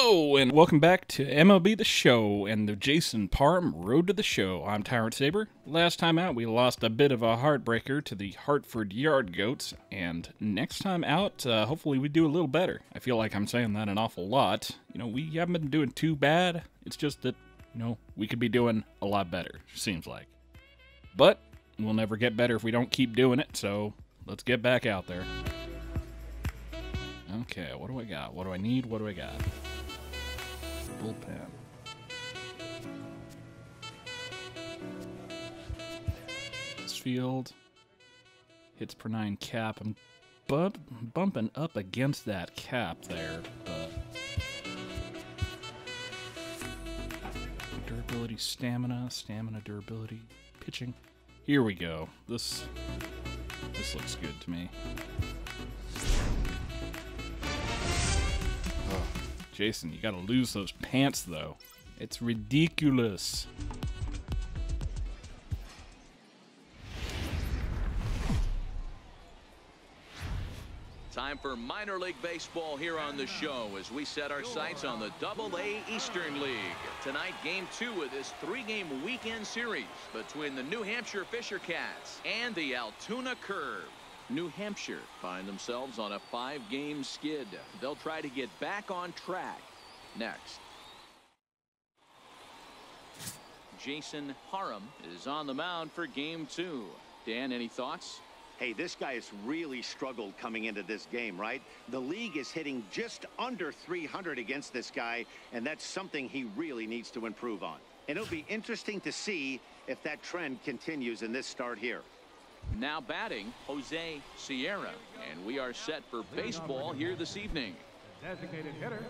Hello, and welcome back to MLB The Show and the Jason Parham Road to the Show. I'm Tyrant Saber. Last time out, we lost a bit of a heartbreaker to the Hartford Yard Goats, and next time out, hopefully we do a little better. I feel like I'm saying that an awful lot. You know, we haven't been doing too bad. It's just that, you know, we could be doing a lot better, seems like. But we'll never get better if we don't keep doing it, so let's get back out there. Okay, what do I got? What do I need? What do I got? Bullpen. This field. Hits per 9 cap. I'm bumping up against that cap there, but durability, stamina, durability, pitching. Here we go. This looks good to me. Jason, you gotta lose those pants, though. It's ridiculous. Time for minor league baseball here on the show as we set our sights on the Double-A Eastern League. Tonight, Game 2 of this 3-game weekend series between the New Hampshire Fisher Cats and the Altoona Curve. New Hampshire find themselves on a 5-game skid. They'll try to get back on track next. Jason Parham is on the mound for Game 2. Dan, any thoughts? Hey, this guy has really struggled coming into this game, right? The league is hitting just under 300 against this guy, and that's something he really needs to improve on. And it'll be interesting to see if that trend continues in this start here. Now batting, Jose Sierra, and we are set for baseball here this evening. Designated hitter,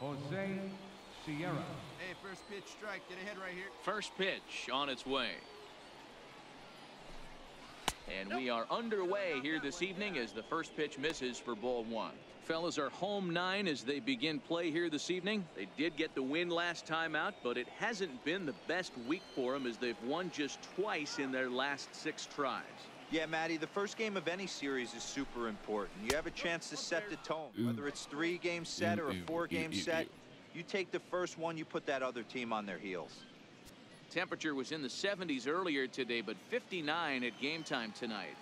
Jose Sierra. Hey, first pitch strike. Get ahead right here. First pitch on its way. And we are underway here this evening as the first pitch misses for ball 1. Fellas are home 9 as they begin play here this evening. They did get the win last time out, but it hasn't been the best week for them as they've won just twice in their last 6 tries. Yeah, Matty, the first game of any series is super important. You have a chance to set the tone, whether it's 3-game set or a 4-game set. You take the first one, you put that other team on their heels. Temperature was in the 70s earlier today, but 59 at game time tonight.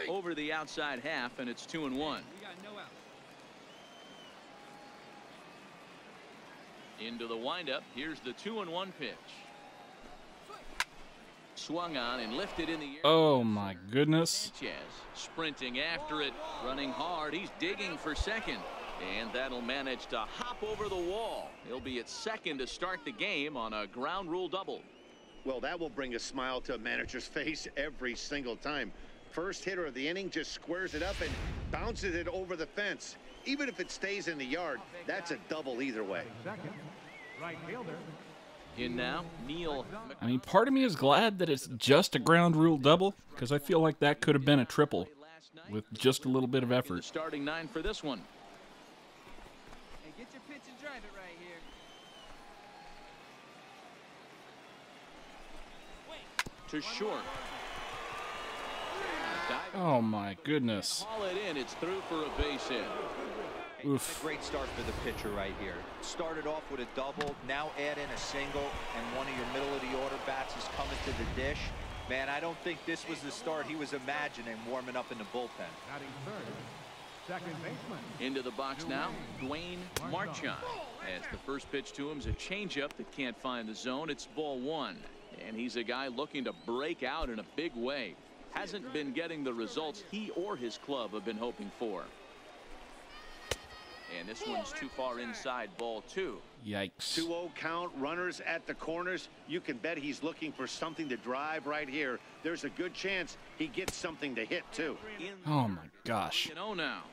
Over the outside half, and it's 2-1. Into the windup. Here's the 2-1 pitch. Swung on and lifted in the air. Oh my goodness. Sanchez sprinting after it, running hard. He's digging for second, and that'll manage to hop over the wall. He'll be at second to start the game on a ground rule double. Well, that will bring a smile to a manager's face every single time. First hitter of the inning just squares it up and bounces it over the fence. Even if it stays in the yard, that's a double either way. Second, right fielder. In now, Neil. I mean, part of me is glad that it's just a ground rule double, because I feel like that could have been a triple with just a little bit of effort. Starting 9 for this one. Hey, get your pitch and drive it right here. To short. Oh my goodness. Haul it in. It's through for a base hit. Oof. A great start for the pitcher right here. Started off with a double, now add in a single, and one of your middle of the order bats is coming to the dish. Man, I don't think this was the start he was imagining warming up in the bullpen. Batting third, second baseman. Into the box now, Dwayne Marchand. As the first pitch to him is a changeup that can't find the zone. It's ball 1, and he's a guy looking to break out in a big way. Hasn't been getting the results he or his club have been hoping for. And this one's too far inside, ball 2. Yikes. 2-0 count, runners at the corners. You can bet he's looking for something to drive right here. There's a good chance he gets something to hit, too. Oh my gosh. Now.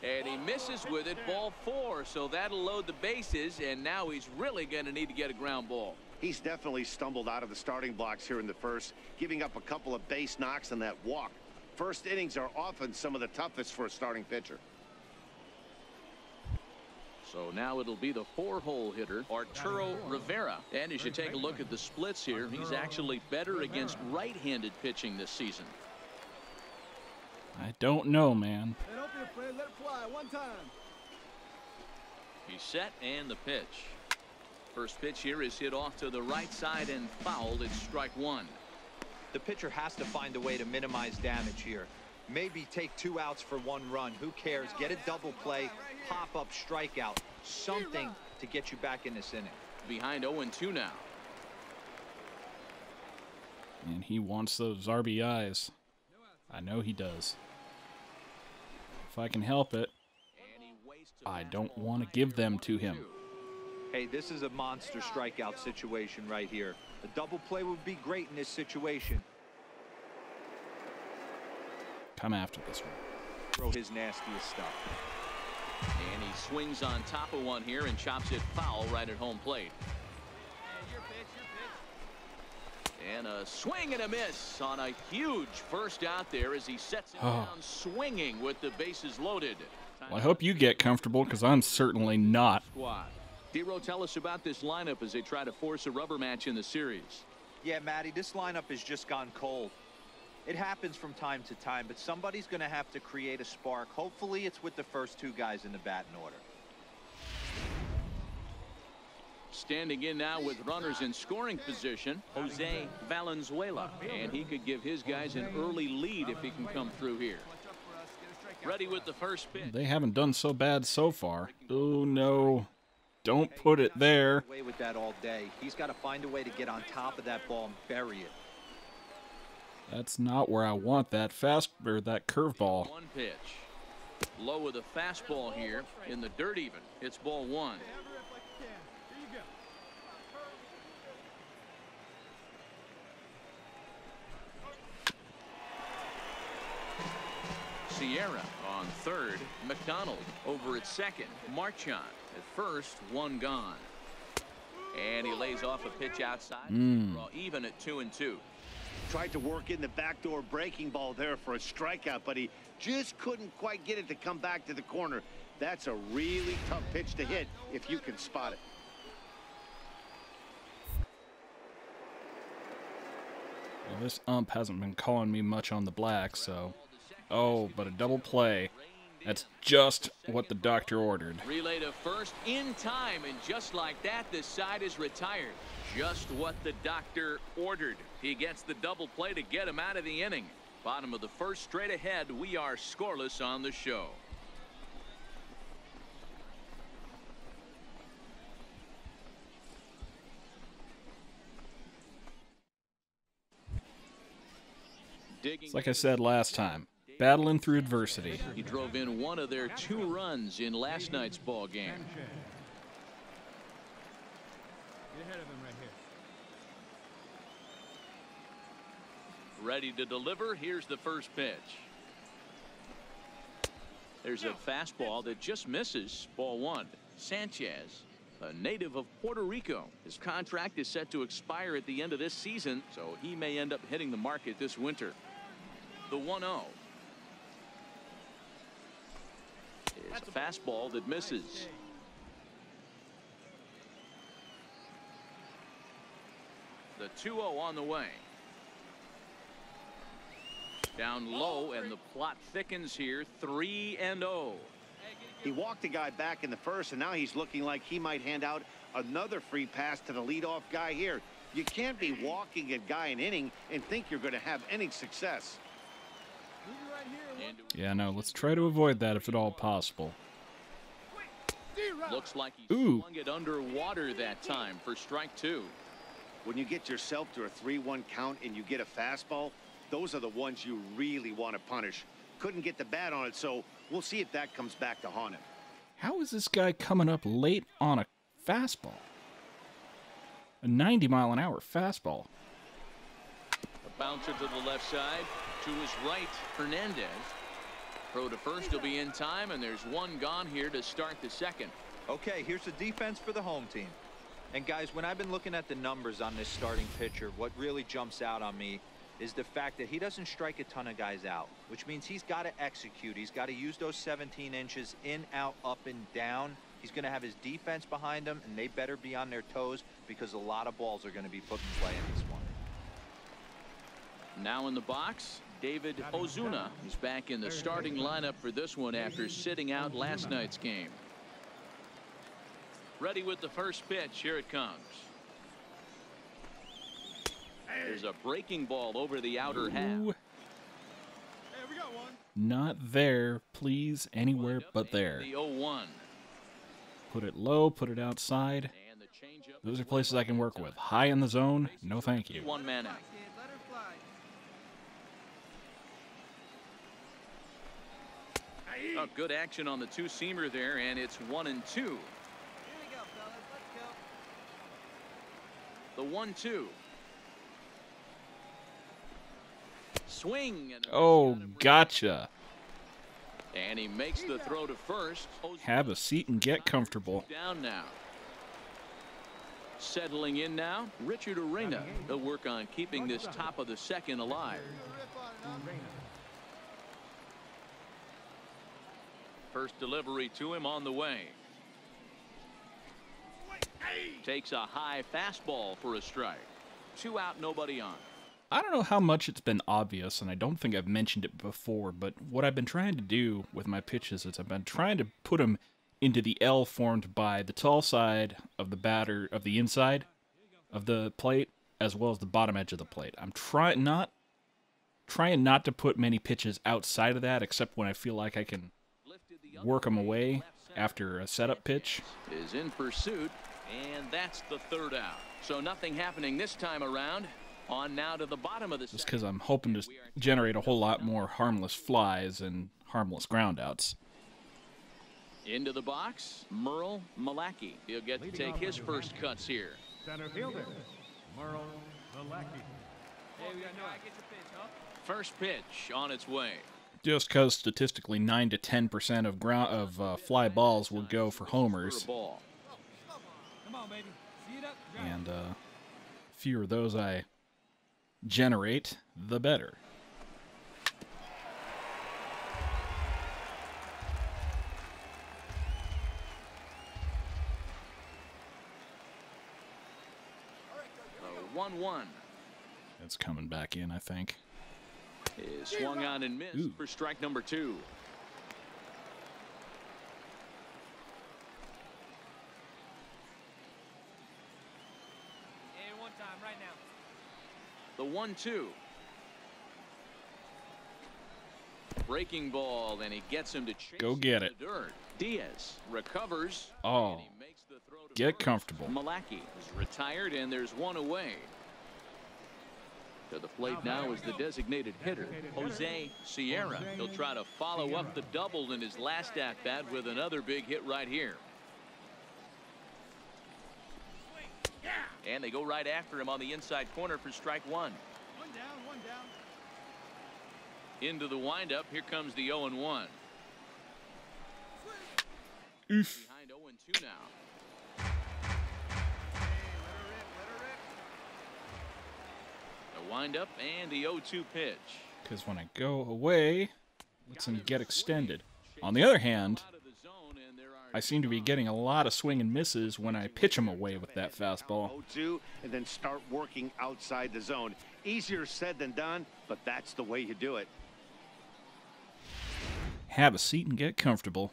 And he misses with it, ball 4, so that'll load the bases, and now he's really going to need to get a ground ball. He's definitely stumbled out of the starting blocks here in the first, giving up a couple of base knocks and that walk. First innings are often some of the toughest for a starting pitcher. So now it'll be the 4-hole hitter, Arturo Rivera. And as you take a look at the splits here, he's actually better against right-handed pitching this season. I don't know, man. Hey, don't be afraid. Let it fly. One time. He's set and the pitch. First pitch here is hit off to the right side and fouled. It's strike one. The pitcher has to find a way to minimize damage here. Maybe take 2 outs for 1 run. Who cares? Get a double play, pop up, strikeout, something to get you back in this inning. Behind 0-2 now. And he wants those RBIs. I know he does. If I can help it, I don't want to give them to him. Hey, this is a monster strikeout situation right here. A double play would be great in this situation. Come after this one. Throw his nastiest stuff. And he swings on top of one here and chops it foul right at home plate. And a swing and a miss on a huge first out there as he sets it down swinging with the bases loaded. Well, I hope you get comfortable, because I'm certainly not. Squad. Dero, tell us about this lineup as they try to force a rubber match in the series. Yeah, Matty, this lineup has just gone cold. It happens from time to time, but somebody's going to have to create a spark. Hopefully it's with the first 2 guys in the batting order. Standing in now with runners in scoring position, Jose Valenzuela. And he could give his guys an early lead if he can come through here. Ready with the first pitch. They haven't done so bad so far. Oh, no. Don't put it there. Away with that all day. He's got to find a way to get on top of that ball and bury it. That's not where I want that that curveball. 1 pitch. Low with a fastball here in the dirt even. It's ball 1. Sierra on third. McDonald over at second. Marchand at first. 1 gone. And he lays off a pitch outside. Draw even at 2-2. Tried to work in the backdoor breaking ball there for a strikeout, but he just couldn't quite get it to come back to the corner. That's a really tough pitch to hit if you can spot it. Well, this ump hasn't been calling me much on the black, so... Oh, but a double play. That's just what the doctor ordered. Relay to first in time, and just like that, this side is retired. Just what the doctor ordered. He gets the double play to get him out of the inning. Bottom of the first, straight ahead. We are scoreless on the show. It's like I said last time. Battling through adversity. He drove in 1 of their 2 runs in last night's ball game. Get ahead of him right here. Ready to deliver. Here's the first pitch. There's a fastball that just misses. Ball 1. Sanchez, a native of Puerto Rico. His contract is set to expire at the end of this season, so he may end up hitting the market this winter. The 1-0. It's a fastball that misses. The 2-0 on the way. Down low, and the plot thickens here. 3-0. He walked the guy back in the first, and now he's looking like he might hand out another free pass to the leadoff guy here. You can't be walking a guy an inning and think you're going to have any success. Yeah, no, let's try to avoid that if at all possible. Looks like he swung it underwater that time for strike 2. When you get yourself to a 3-1 count and you get a fastball, those are the ones you really want to punish. Couldn't get the bat on it, so we'll see if that comes back to haunt him. How is this guy coming up late on a fastball? A 90-mile-an-hour fastball. A bouncer to the left side. To his right, Hernandez. Throw to first will be in time, and there's 1 gone here to start the second. Okay, here's the defense for the home team. And guys, when I've been looking at the numbers on this starting pitcher, what really jumps out on me is the fact that he doesn't strike a ton of guys out, which means he's got to execute. He's got to use those 17 inches in, out, up, and down. He's going to have his defense behind him, and they better be on their toes because a lot of balls are going to be put in play in this one. Now in the box, David Ozuna is back in the starting lineup for this one after sitting out last night's game. Ready with the first pitch. Here it comes. There's a breaking ball over the outer half. Not there, please. Anywhere but there. The 0-1. Put it low, put it outside. Those are places I can work with. High in the zone, no thank you. One man out. Oh, good action on the two-seamer there, and it's 1-2. Here we go, fellas. Let's go. The 1-2. Swing. And Oh, gotcha. And he makes the throw to first. Have a seat and get comfortable. Down now. Settling in now, Richard Arena. He'll work on keeping this top of the second alive. First delivery to him on the way. Takes a high fastball for a strike. 2 out, nobody on. I don't know how much it's been obvious, and I don't think I've mentioned it before, but what I've been trying to do with my pitches is I've been trying to put them into the L formed by the tall side of the batter, of the inside of the plate, as well as the bottom edge of the plate. I'm trying not to put many pitches outside of that, except when I feel like I can work them away after a setup pitch. Is in pursuit, and that's the 3rd out. So nothing happening this time around. On now to the bottom of the just because I'm hoping to generate a whole lot more harmless flies and harmless groundouts. Into the box, Merle Malachy. He'll get to take his first cuts here. Center fielder, Merle Malachy. Hey, we got no. Get your pitch, huh? First pitch on its way. Just because statistically 9 to 10% of fly balls will go for homers, Come on, baby. See it up. and fewer of those I generate, the better. The 1-1 It's coming back in, I think. is swung on and missed for strike number 2. Hey, one time, right now. The 1-2. Breaking ball, and he gets him to chase Go get in it. the dirt. Diaz recovers. Oh, And he makes the throw to get first. comfortable. Malachy is retired, and there's one away. To the plate now is the designated hitter, Jose Sierra. He'll try to follow up the double in his last at-bat with another big hit right here. And they go right after him on the inside corner for strike 1. One down, one down. Into the windup. Here comes the 0-1. Oof. Behind 0-2 now. The windup and the 0-2 pitch. Because when I go away, lets him get extended. On the other hand, I seem to be getting a lot of swing and misses when I pitch him away with that fastball. 0-2 and then start working outside the zone. Easier said than done, but that's the way you do it. Have a seat and get comfortable.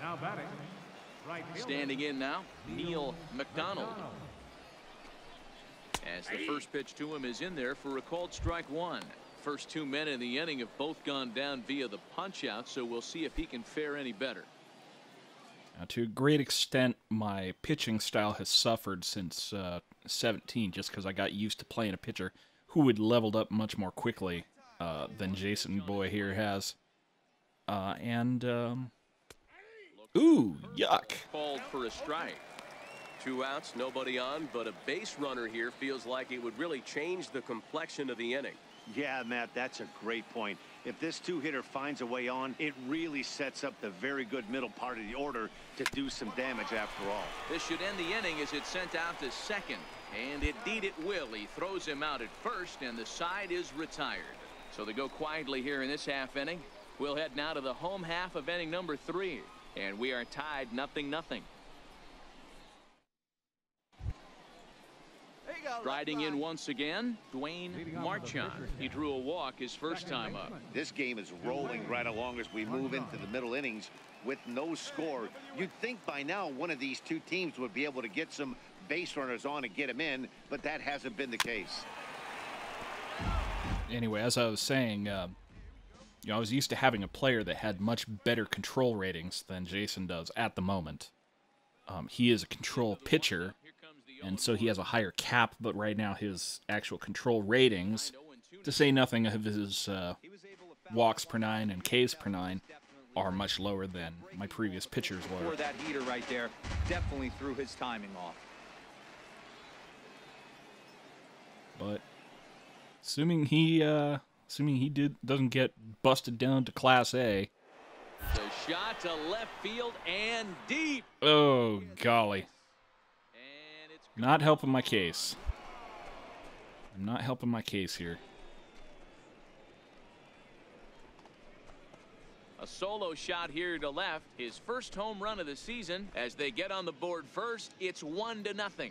Now batting, right fielder, Standing in now, Neil McDonald. As the first pitch to him is in there for a called strike 1. First 2 men in the inning have both gone down via the punch out, so we'll see if he can fare any better. Now, to a great extent, my pitching style has suffered since 17, just because I got used to playing a pitcher who had leveled up much more quickly than Jason Boy here has. Ooh, yuck. Called for a strike. 2 outs, nobody on, but a base runner here feels like it would really change the complexion of the inning. Yeah, Matt, that's a great point. If this two-hitter finds a way on, it really sets up the very good middle part of the order to do some damage after all. This should end the inning as it's sent out to second. And indeed it will. He throws him out at first, and the side is retired. So they go quietly here in this half inning. We'll head now to the home half of inning number 3. And we are tied 0-0. Riding in once again, Dwayne Marchand. He drew a walk his first time up. This game is rolling right along as we move into the middle innings with no score. You'd think by now one of these two teams would be able to get some base runners on and get them in, but that hasn't been the case. Anyway, as I was saying, you know, I was used to having a player that had much better control ratings than Jason does at the moment. He is a control pitcher, and so he has a higher cap, but right now his actual control ratings, to say nothing of his walks per nine and Ks per nine, are much lower than my previous pitchers were. That heater right there definitely threw his timing off. But assuming he doesn't get busted down to Class A. The shot to left field and deep. Oh golly. Not helping my case. I'm not helping my case here. A solo shot here to left. His first home run of the season. As they get on the board first, it's 1-0.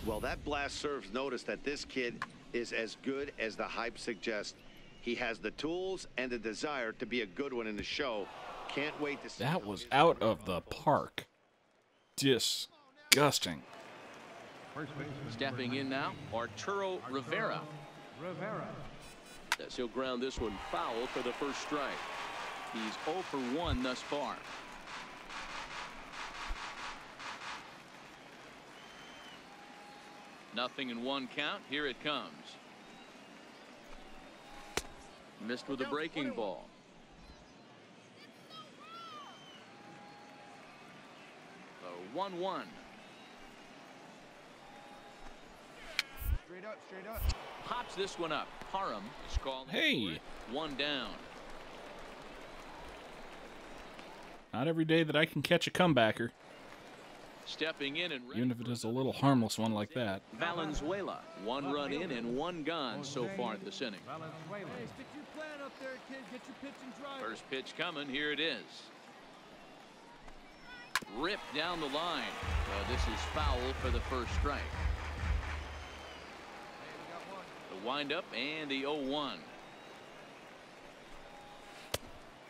Well, that blast serves notice that this kid is as good as the hype suggests. He has the tools and the desire to be a good one in the show. Can't wait to see. That was out of the park. Disgusting. Stepping in now, Arturo Rivera. As he'll ground this one foul for the first strike. He's 0 for 1 thus far. Nothing in one count. Here it comes. Missed with a breaking ball. The 1-1. Straight up. Pops this one up. Parham is calling. Hey. 1 down. Not every day that I can catch a comebacker, Stepping in and even if it is a little harmless one like that. Valenzuela. 1 run in and 1 gone so far this inning. Hey, stick your plan up there, kid. Get your pitch and drive. First pitch coming. Here it is. Ripped down the line. This is foul for the first strike. The windup and the 0-1.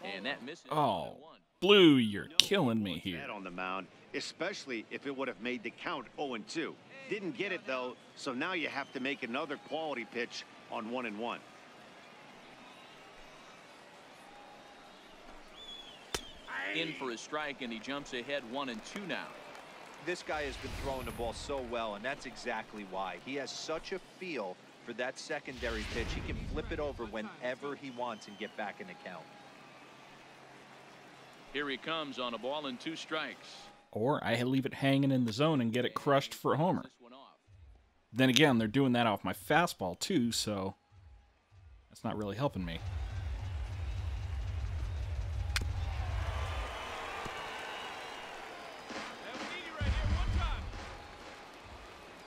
And that misses. Oh, Blue, you're killing me here. On the mound, especially if it would have made the count 0-2. Didn't get it though, so now you have to make another quality pitch on 1-1. In for a strike, and he jumps ahead 1-2 now. This guy has been throwing the ball so well, and that's exactly why. He has such a feel for that secondary pitch. He can flip it over whenever he wants and get back in the count. Here he comes on a ball and 2 strikes. Or I leave it hanging in the zone and get it crushed for a homer. Then again, they're doing that off my fastball too, so that's not really helping me.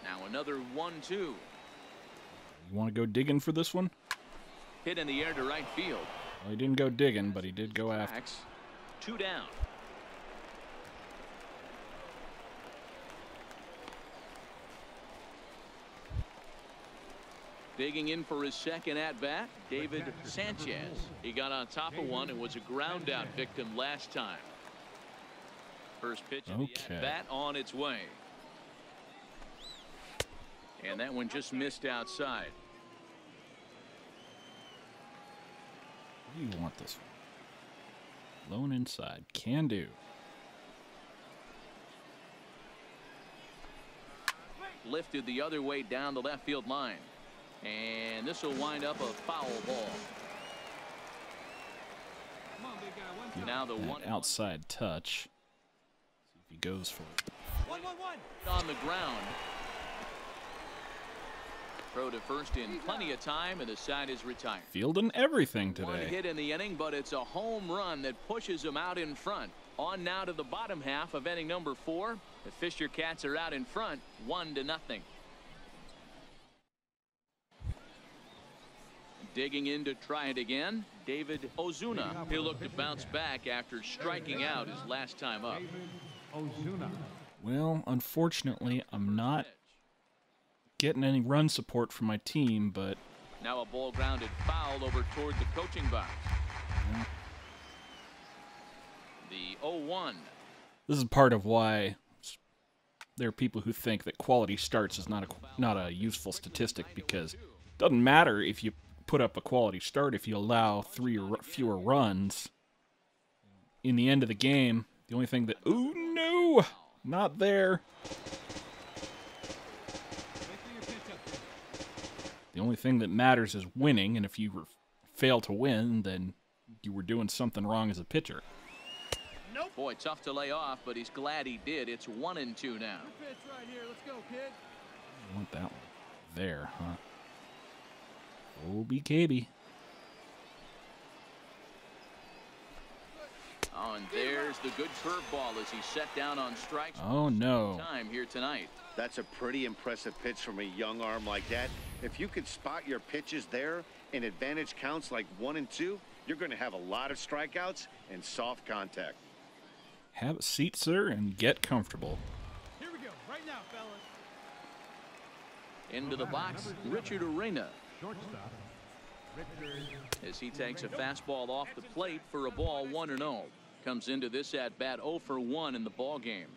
Now another 1-2. You want to go digging for this one? Hit in the air to right field. Well, he didn't go digging, but he did go after. 2 down. Digging in for his second at-bat, David Sanchez. He got on top of one and was a ground-out victim last time. First pitch of the at-bat on its way. And that one just missed outside. What do you want this one? Lone inside. Can do. Lifted the other way down the left field line. And this will wind up a foul ball. Now the one outside touch. See if he goes for it. 1-1-1 on the ground. Throw to first in plenty of time, and the side is retired. Fielding everything One today. hit in the inning, but it's a home run that pushes him out in front. On now to the bottom half of inning number 4. The Fisher Cats are out in front, 1-0. Digging in to try it again, David Ozuna. He'll look to bounce back after striking out his last time up. Well, unfortunately, I'm not getting any run support from my team, but... Now a ball grounded foul over toward the coaching box. Yeah. The 0-1. This is part of why there are people who think that quality starts is not a useful statistic, because it doesn't matter if you put up a quality start if you allow 3 or fewer runs. In the end of the game, the only thing that... Ooh, no! Not there. The only thing that matters is winning, and if you fail to win, then you were doing something wrong as a pitcher. Nope. Boy, tough to lay off, but he's glad he did. It's 1-2 now. Pitch right here. Let's go, kid. I want that one there, huh? Oh, BKB. Oh, and there's the good curveball as he set down on strikes. Oh, no. Time here tonight. That's a pretty impressive pitch from a young arm like that. If you could spot your pitches there in advantage counts like 1 and 2, you're going to have a lot of strikeouts and soft contact. Have a seat, sir, and get comfortable. Here we go. Right now, fellas. Into the box, Richard Arena. Shortstop, Richard. As he takes a fastball off the plate for a ball 1-0. Comes into this at bat 0 for 1 in the ball game.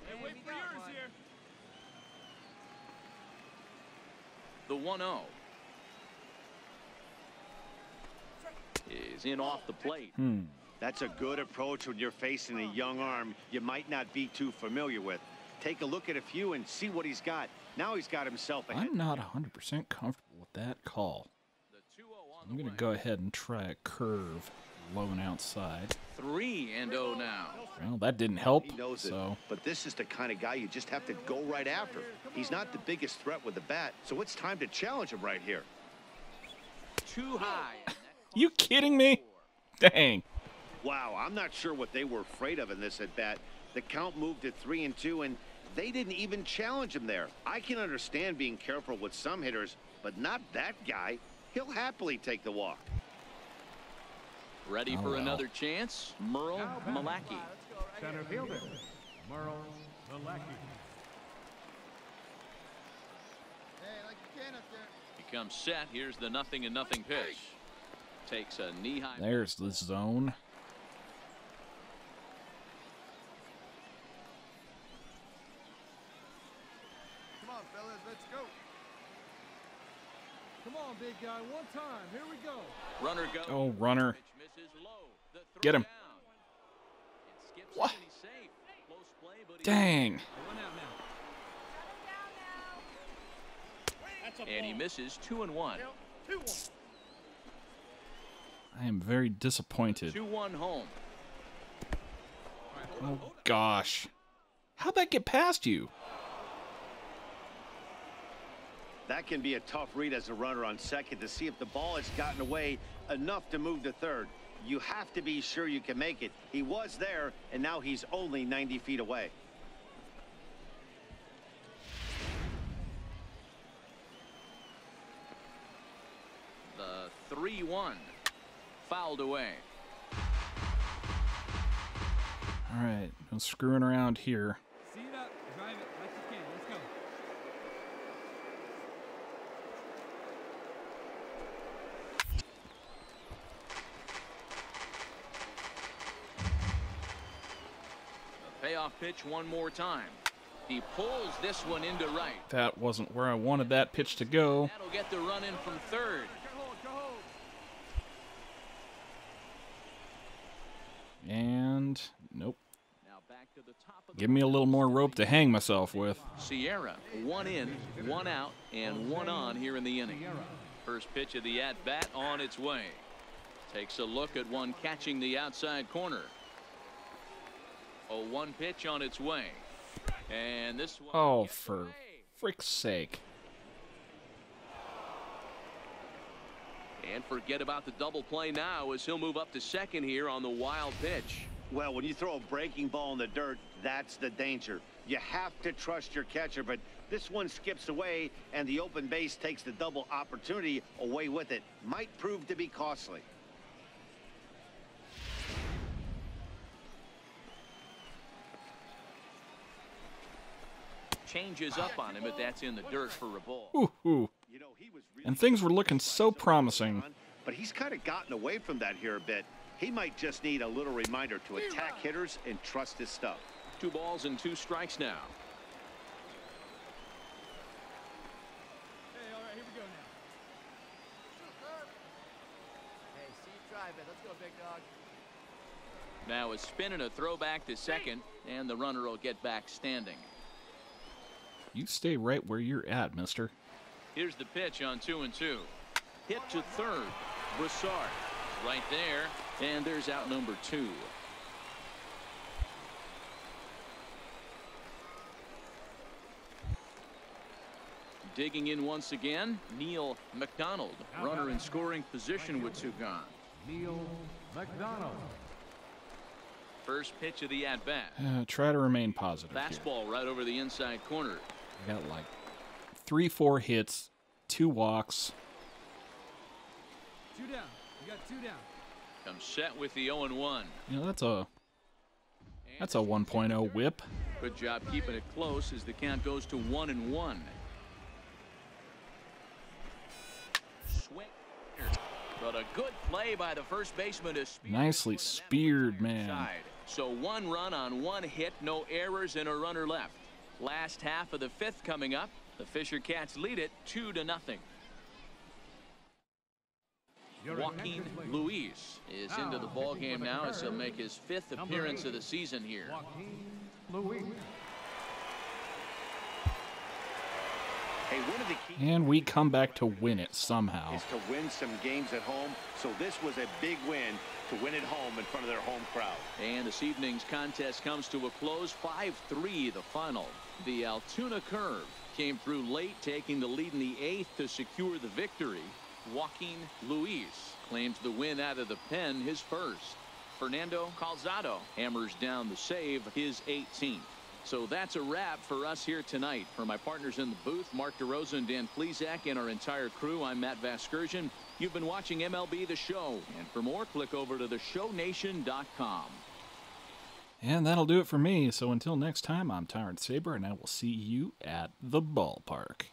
Hey, wait for yours here. The 1-0 is in off the plate. That's a good approach when you're facing a young arm you might not be too familiar with. Take a look at a few and see what he's got. Now he's got himself ahead. I'm not 100% comfortable with that call. I'm going to go ahead and try a curve low and outside. 3-0 now. Well, that didn't help. He knows it, so. but this is the kind of guy you just have to go right after. He's not the biggest threat with the bat, so it's time to challenge him right here. Too high. You kidding me? Dang. Wow, I'm not sure what they were afraid of in this at bat. The count moved to 3-2, and they didn't even challenge him there. I can understand being careful with some hitters, but not that guy. He'll happily take the walk. Ready for another chance? Merle Malachy. Center fielder, Merle Malachy. Hey, like you can up there. He comes set. Here's the 0-0 pitch. Takes a knee-high. There's the zone. Come on, fellas, let's go. Come on, big guy, one time. Here we go. Runner goes. Oh, runner. Pitch misses low. The throw Get him. down. It skips What? and he's safe. Close play, but he- Dang. And he misses 2-1. I am very disappointed. 2-1 home. Oh, gosh. How'd that get past you? That can be a tough read as a runner on second to see if the ball has gotten away enough to move to third. You have to be sure you can make it. He was there, and now he's only 90 feet away. The 3-1. Fouled away. All right, no screwing around here. See it up, drive it like you can. Let's go. A payoff pitch one more time. He pulls this one into right. That wasn't where I wanted that pitch to go. That'll get the run in from third. And nope. Now back to the top of the Give me a little more rope to hang myself with. Sierra, 1 in, 1 out, and 1 on here in the inning. First pitch of the at-bat on its way. Takes a look at one catching the outside corner. 0-1 pitch on its way. And this one. Oh, gets for away. frick's sake. And forget about the double play now as he'll move up to second here on the wild pitch. Well, when you throw a breaking ball in the dirt, that's the danger. You have to trust your catcher, but this one skips away, and the open base takes the double opportunity away with it. Might prove to be costly. Changes up on him, but that's in the dirt for a ball. Ooh. You know, he was really And things were looking so promising. but he's kind of gotten away from that here a bit. He might just need a little reminder to attack hitters and trust his stuff. 2 balls and 2 strikes now. Hey, all right, here we go now. Hey, see you drive it. Let's go, big dog. Now a spin and a throwback to second, and the runner will get back standing. You stay right where you're at, mister. Here's the pitch on 2-2. Hit to third. Broussard right there, and there's out number 2. Digging in once again, Neil McDonald, runner in scoring position with 2 gone. Neil McDonald. First pitch of the at-bat. Try to remain positive here. Fastball right over the inside corner. I got like 3-4 hits, 2 walks. 2 down. You got 2 down. Comes set with the 0-1. You know, that's a 1.0 whip. Good job keeping it close as the count goes to 1-1. Swing. But a good play by the first baseman to speed. Nicely speared, man. So 1 run on 1 hit, no errors, and a runner left. Last half of the 5th coming up. The Fisher Cats lead it 2-0. Joaquin Luis is into the ball game now as he'll make his 5th appearance of the season here. Joaquin Luis. Hey, one of the key And we come back to win it somehow. is to win some games at home. So this was a big win to win at home in front of their home crowd. And this evening's contest comes to a close. 5-3 the final. The Altoona Curve came through late, taking the lead in the 8th to secure the victory. Joaquin Luis claims the win out of the pen, his first. Fernando Calzado hammers down the save, his 18th. So that's a wrap for us here tonight. For my partners in the booth, Mark DeRosa and Dan Plesac, and our entire crew, I'm Matt Vasgersian. You've been watching MLB The Show. And for more, click over to theshownation.com. And that'll do it for me. So until next time, I'm Tyrant Saber, and I will see you at the ballpark.